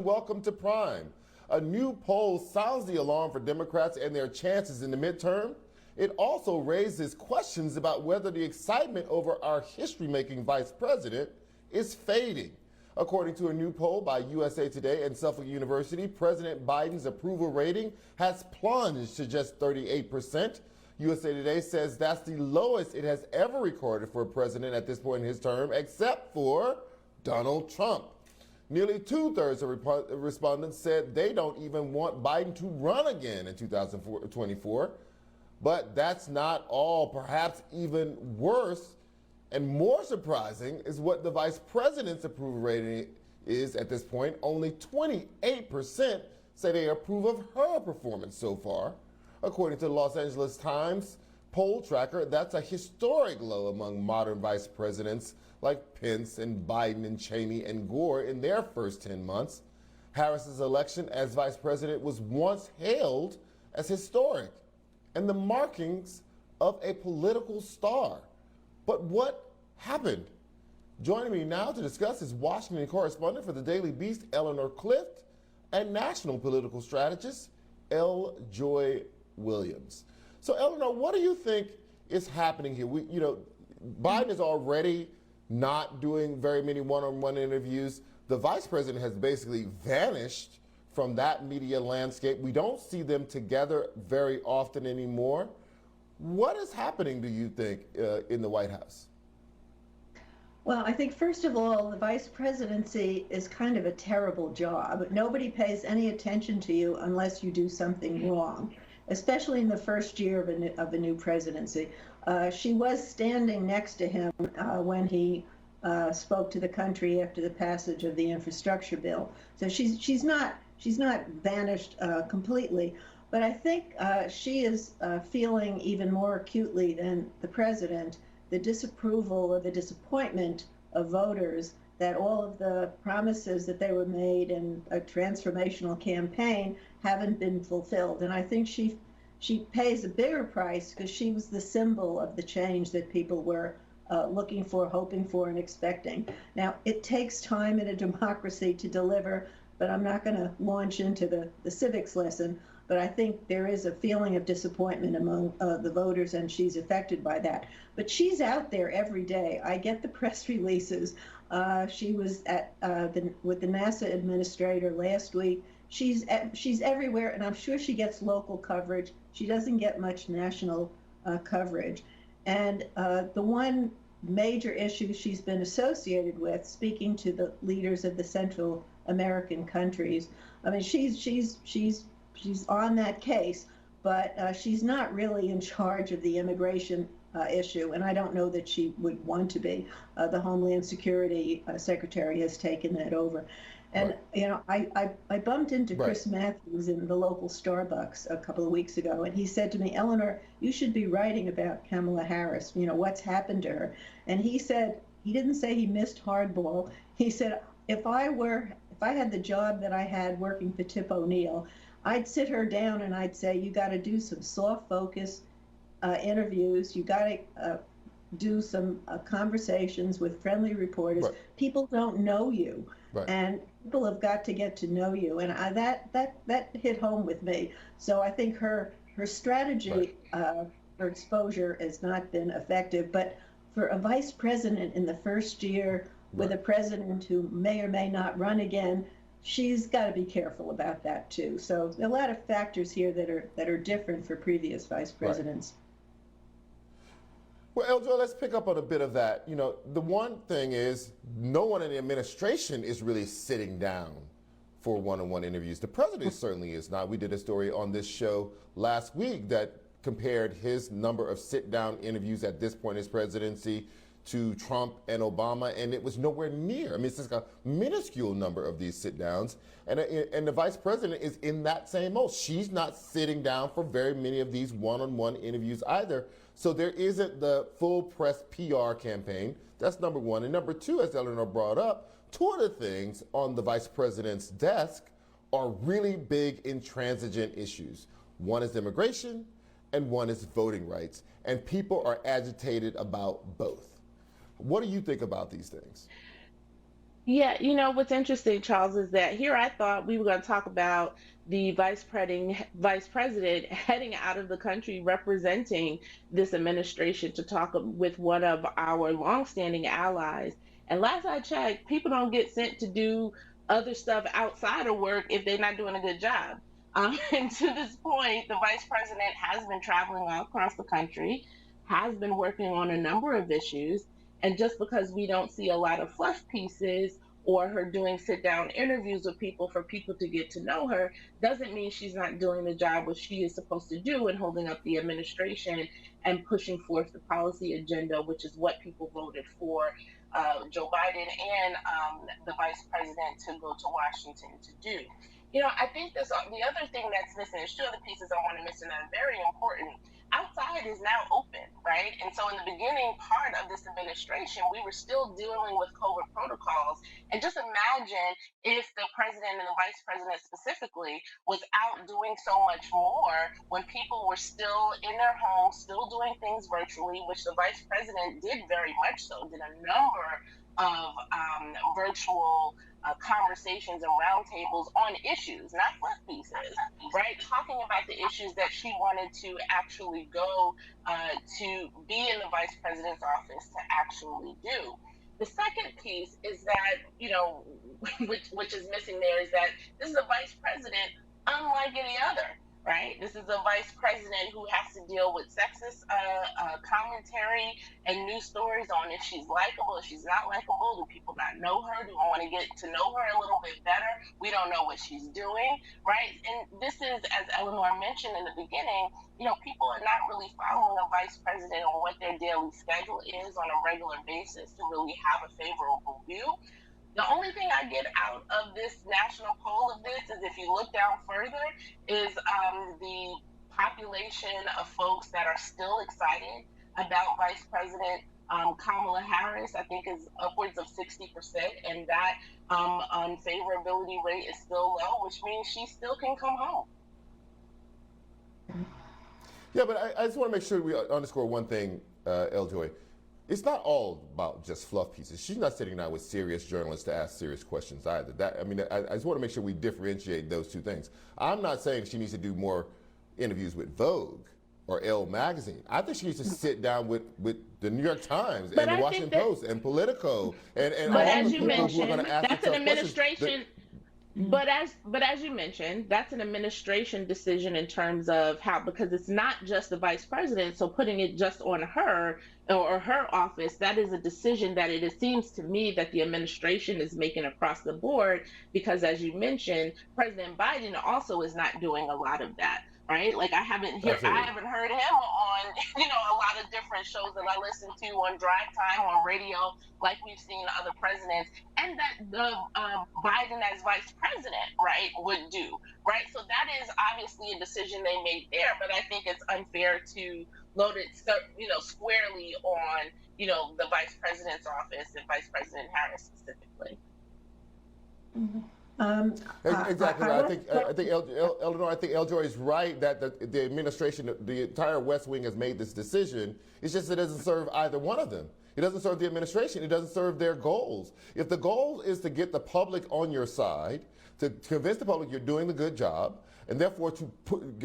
Welcome to Prime. A new poll sounds the alarm for Democrats and their chances in the midterm. It also raises questions about whether the excitement over our history-making vice president is fading. According to a new poll by USA Today and Suffolk University, President Biden's approval rating has plunged to just 38%. USA Today says that's the lowest it has ever recorded for a president at this point in his term, except for Donald Trump. Nearly two-thirds of respondents said they don't even want Biden to run again in 2024. But that's not all. Perhaps even worse and more surprising is what the vice president's approval rating is at this point. Only 28% say they approve of her performance so far. According to the Los Angeles Times poll tracker, that's a historic low among modern vice presidents like Pence and Biden and Cheney and Gore in their first 10 months. Harris's election as vice president was once hailed as historic and the markings of a political star. But what happened? Joining me now to discuss is Washington correspondent for the Daily Beast, Eleanor Clift, and national political strategist, L. Joy Williams. So, Eleanor, what do you think is happening here? Biden is already not doing very many one-on-one interviews. The vice president has basically vanished from that media landscape. We don't see them together very often anymore. What is happening, do you think, in the White House? Well, I think, first of all, the vice presidency is kind of a terrible job. Nobody pays any attention to you unless you do something wrong, especially in the first year of a new presidency. She was standing next to him when he spoke to the country after the passage of the infrastructure bill. So she's not vanished completely, but I think she is feeling even more acutely than the president the disapproval or the disappointment of voters that all of the promises that they were made in a transformational campaign haven't been fulfilled. And I think she pays a bigger price because she was the symbol of the change that people were looking for, hoping for, and expecting. Now, it takes time in a democracy to deliver, but I'm not going to launch into the civics lesson. But I think there is a feeling of disappointment among the voters, and she's affected by that. But she's out there every day. I get the press releases. She was with the NASA administrator last week. She's everywhere, and I'm sure she gets local coverage. She doesn't get much national coverage. And the one major issue she's been associated with, speaking to the leaders of the Central American countries, I mean, she's on that case, but she's not really in charge of the immigration issue, and I don't know that she would want to be. The Homeland Security Secretary has taken that over. And, I bumped into Chris Matthews in the local Starbucks a couple of weeks ago, and he said to me, Eleanor, you should be writing about Kamala Harris, what's happened to her. And he said, he didn't say he missed hardball. He said, if I had the job that I had working for Tip O'Neill, I'd sit her down and I'd say, you got to do some soft focus interviews. You got to do some conversations with friendly reporters. Right. People don't know you. Right. And people have got to get to know you. And that hit home with me. So I think her strategy for exposure has not been effective. But for a vice president in the first year with a president who may or may not run again, she's got to be careful about that too. So a lot of factors here that are different for previous vice presidents. Well, Eljo, let's pick up on a bit of that. The one thing is no one in the administration is really sitting down for one-on-one interviews. The president certainly is not. We did a story on this show last week that compared his number of sit-down interviews at this point in his presidency to Trump and Obama, and it was nowhere near. I mean, it's just a minuscule number of these sit-downs, and the vice president is in that same mode. She's not sitting down for very many of these one-on-one interviews either. So there isn't the full press PR campaign. That's number one. And number two, as Eleanor brought up, two of the things on the vice president's desk are really big intransigent issues. One is immigration, and one is voting rights. And people are agitated about both. What do you think about these things? Yeah, what's interesting, Charles, is that here I thought we were going to talk about the vice president heading out of the country representing this administration to talk with one of our longstanding allies. And last I checked, people don't get sent to do other stuff outside of work if they're not doing a good job. And to this point, the vice president has been traveling all across the country, has been working on a number of issues. And just because we don't see a lot of fluff pieces or her doing sit down interviews with people for people to get to know her doesn't mean she's not doing the job what she is supposed to do and holding up the administration and pushing forth the policy agenda, which is what people voted for Joe Biden and the vice president to go to Washington to do. I think the other thing that's missing, there's two other pieces I want to mention that are very important. Outside is now open, right? And so in the beginning part of this administration, we were still dealing with COVID protocols. And just imagine if the president and the vice president specifically was out doing so much more when people were still in their homes, still doing things virtually, which the vice president did very much so, did a number of virtual conversations and roundtables on issues, not fluff pieces, right? Talking about the issues that she wanted to actually go to be in the vice president's office to actually do. The second piece is that, which is missing there, is that this is a vice president unlike any other, right? This is a vice president who has to deal with sexist commentary and news stories on if she's likable, if she's not likable, do people not know her, do I want to get to know her a little bit better? We don't know what she's doing, right? And this is, as Eleanor mentioned in the beginning, people are not really following a vice president on what their daily schedule is on a regular basis to really have a favorable view. The only thing I get out of this national poll of this is if you look down further, is the population of folks that are still excited about Vice President Kamala Harris, I think is upwards of 60%, and that unfavorability rate is still low, which means she still can come home. Yeah, but I just want to make sure we underscore one thing, Joy. It's not all about just fluff pieces. She's not sitting down with serious journalists to ask serious questions either. I just want to make sure we differentiate those two things. I'm not saying she needs to do more interviews with Vogue or Elle magazine. I think she needs to sit down with the New York Times and the Washington Post and Politico and all the people who are going to ask that's an administration. questions. But as you mentioned, that's an administration decision in terms of how, because it's not just the vice president. So putting it just on her or her office, that is a decision that it seems to me that the administration is making across the board. Because as you mentioned, President Biden also is not doing a lot of that. Right? Like I haven't heard him on, a lot of different shows that I listen to on drive time, on radio, like we've seen other presidents, and that the Biden as vice president, right, would do, right? So that is obviously a decision they made there, but I think it's unfair to load it, squarely on, the vice president's office and Vice President Harris specifically. Mm-hmm. Exactly. I think Eleanor, I think Joy is right that the administration, the entire West Wing has made this decision. It's just it doesn't serve either one of them. It doesn't serve the administration. It doesn't serve their goals. If the goal is to get the public on your side, to convince the public you're doing the good job, and therefore to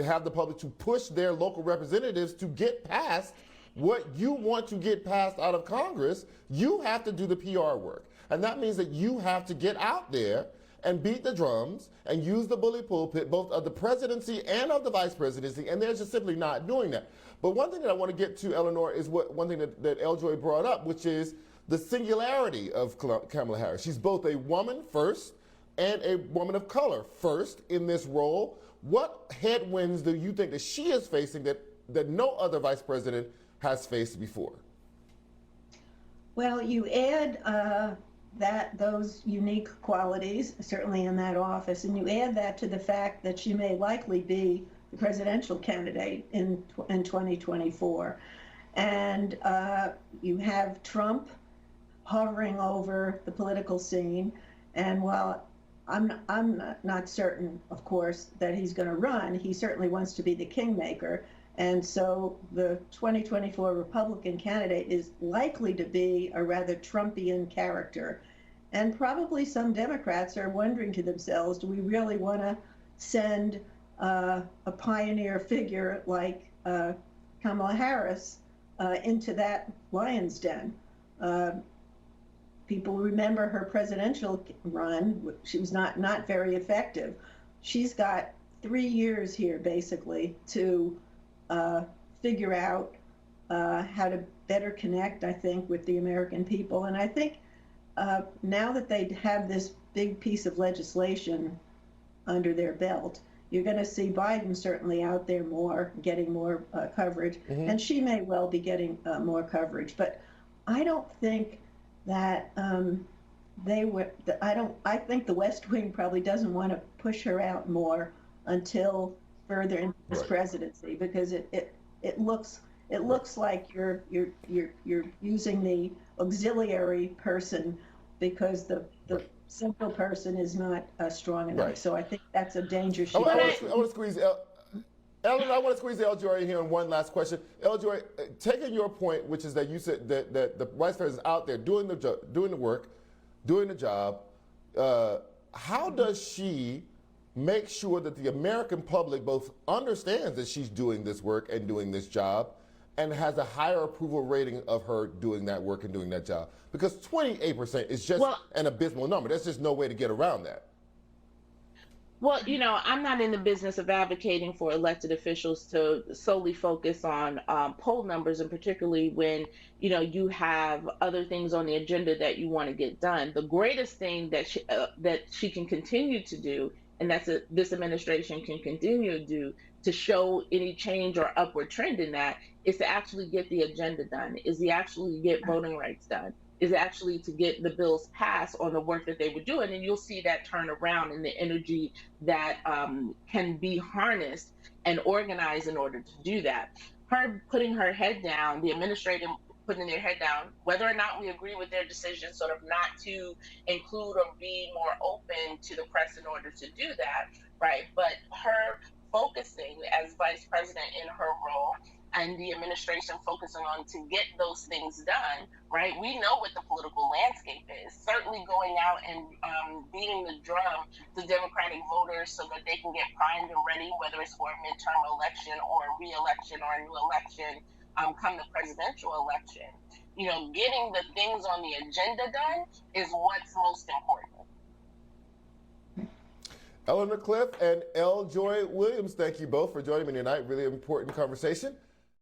have the public to push their local representatives to get past what you want to get passed out of Congress, you have to do the PR work. And that means that you have to get out there and beat the drums and use the bully pulpit, both of the presidency and of the vice presidency, and they're just simply not doing that. But one thing that I want to get to, Eleanor, is one thing that Joy brought up, which is the singularity of Kamala Harris. She's both a woman first and a woman of color first in this role. What headwinds do you think that she is facing that no other vice president has faced before? Well, you add those unique qualities, certainly in that office, and you add that to the fact that she may likely be the presidential candidate in 2024. And you have Trump hovering over the political scene. And while I'm not certain, of course, that he's going to run, he certainly wants to be the kingmaker. And so the 2024 Republican candidate is likely to be a rather Trumpian character. And probably some Democrats are wondering to themselves, do we really want to send a pioneer figure like Kamala Harris into that lion's den? People remember her presidential run. She was not very effective. She's got 3 years here basically to figure out how to better connect, I think, with the American people. And I think now that they have this big piece of legislation under their belt, you're going to see Biden certainly out there more, getting more coverage, and she may well be getting more coverage. But I don't think that they would. I think the West Wing probably doesn't want to push her out more until further into this presidency, because it looks like you're using the auxiliary person because the central person is not strong enough. Right. So I think that's a danger. I want to squeeze Ellen. I want to squeeze El Jory here on one last question. El Jory, taking your point, which is that you said that the vice president is out there doing the work, doing the job. How does she make sure that the American public both understands that she's doing this work and doing this job, and has a higher approval rating of her doing that work and doing that job? Because 28% is just an abysmal number. There's just no way to get around that. Well, I'm not in the business of advocating for elected officials to solely focus on poll numbers, and particularly when, you have other things on the agenda that you want to get done. The greatest thing that she can continue to do, and this administration can continue to do to show any change or upward trend in that, is to actually get the agenda done, is to actually get voting rights done, is actually to get the bills passed on the work that they were doing. And you'll see that turn around in the energy that can be harnessed and organized in order to do that. Her putting her head down, the administration putting their head down, whether or not we agree with their decision sort of not to include or be more open to the press in order to do that, right? But her focusing as vice president in her role, and the administration focusing on to get those things done, right? We know what the political landscape is. Certainly going out and beating the drum to Democratic voters so that they can get primed and ready, whether it's for a midterm election or a re-election or a new election come the presidential election. Getting the things on the agenda done is what's most important. Eleanor Clift and L. Joy Williams, thank you both for joining me tonight. Really important conversation.